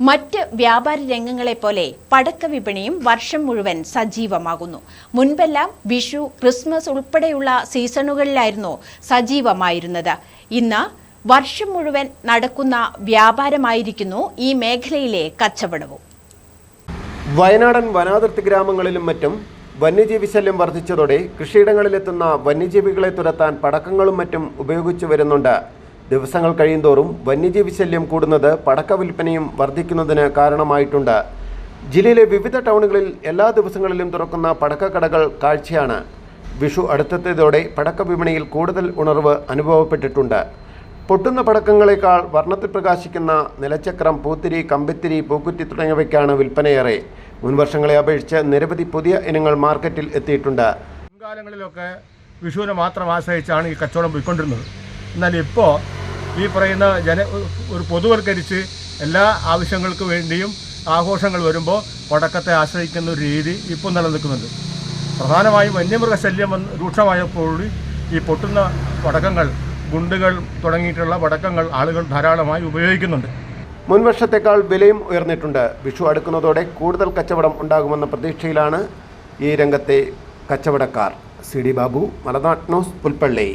മറ്റ് വ്യാപാര രംഗങ്ങളെപ്പോലെ പടക്ക വിപണിയും വർഷം മുഴുവൻ സജീവമാകുന്നു. മുൻപെല്ലാം വിഷു, ക്രിസ്മസ് ഉൾപ്പെടെയുള്ള സീസണുകളിലായിരുന്നു സജീവമായിരുന്നത്. ഇന്ന് വർഷം മുഴുവൻ നടക്കുന്ന വ്യാപാരമായിരിക്കുന്നു ഈ മേഖലയിലെ കച്ചവടവും. വയനാടൻ വനാതിർത്തി ഗ്രാമങ്ങളിലും മറ്റും വന്യജീവി ശല്യം വർദ്ധിച്ചതോടെ കൃഷിയിടങ്ങളിലെത്തുന്ന വന്യജീവികളെ തുരത്താൻ പടക്കങ്ങളും മറ്റും ഉപയോഗിച്ചു വരുന്നുണ്ട്. ദിവസങ്ങൾ കഴിയുന്തോറും വന്യജീവി ശല്യം കൂടുന്നത് പടക്ക വിൽപ്പനയും വർദ്ധിക്കുന്നതിന് കാരണമായിട്ടുണ്ട്. ജില്ലയിലെ വിവിധ ടൗണുകളിൽ എല്ലാ ദിവസങ്ങളിലും തുറക്കുന്ന പടക്കക്കടകൾ കാഴ്ചയാണ്. വിഷു അടുത്തെത്തിയതോടെ പടക്ക വിപണിയിൽ കൂടുതൽ ഉണർവ് അനുഭവപ്പെട്ടിട്ടുണ്ട്. പൊട്ടുന്ന പടക്കങ്ങളെക്കാൾ വർണ്ണത്തിൽ പ്രകാശിക്കുന്ന നിലച്ചക്രം, പൂത്തിരി, കമ്പിത്തിരി, പൂക്കുറ്റി തുടങ്ങിയവയ്ക്കാണ് വിൽപ്പനയേറെ. മുൻവർഷങ്ങളെ അപേക്ഷിച്ച് നിരവധി പുതിയ ഇനങ്ങൾ മാർക്കറ്റിൽ എത്തിയിട്ടുണ്ട്. മുൻകാലങ്ങളിലൊക്കെ വിഷുവിനെ മാത്രം ആശ്രയിച്ചാണ് ഈ കച്ചവടം പോയിക്കൊണ്ടിരുന്നത്. എന്നാൽ ഇപ്പോൾ ഈ പറയുന്ന ഒരു പൊതുവൽക്കരിച്ച് എല്ലാ ആവശ്യങ്ങൾക്ക് വേണ്ടിയും ആഘോഷങ്ങൾ വരുമ്പോൾ പടക്കത്തെ ആശ്രയിക്കുന്ന ഒരു രീതി ഇപ്പോൾ നിലനിൽക്കുന്നുണ്ട്. പ്രധാനമായും വന്യമൃഗശല്യം രൂക്ഷമായപ്പോഴും ഈ പൊട്ടുന്ന പടക്കങ്ങൾ, ഗുണ്ടുകൾ തുടങ്ങിയിട്ടുള്ള പടക്കങ്ങൾ ആളുകൾ ധാരാളമായി ഉപയോഗിക്കുന്നുണ്ട്. മുൻവർഷത്തേക്കാൾ വിലയും ഉയർന്നിട്ടുണ്ട്. വിഷു അടുക്കുന്നതോടെ കൂടുതൽ കച്ചവടം ഉണ്ടാകുമെന്ന പ്രതീക്ഷയിലാണ് ഈ രംഗത്തെ കച്ചവടക്കാർ. CD ബാബു, മലനാട് ന്യൂസ്, പുൽപ്പള്ളി.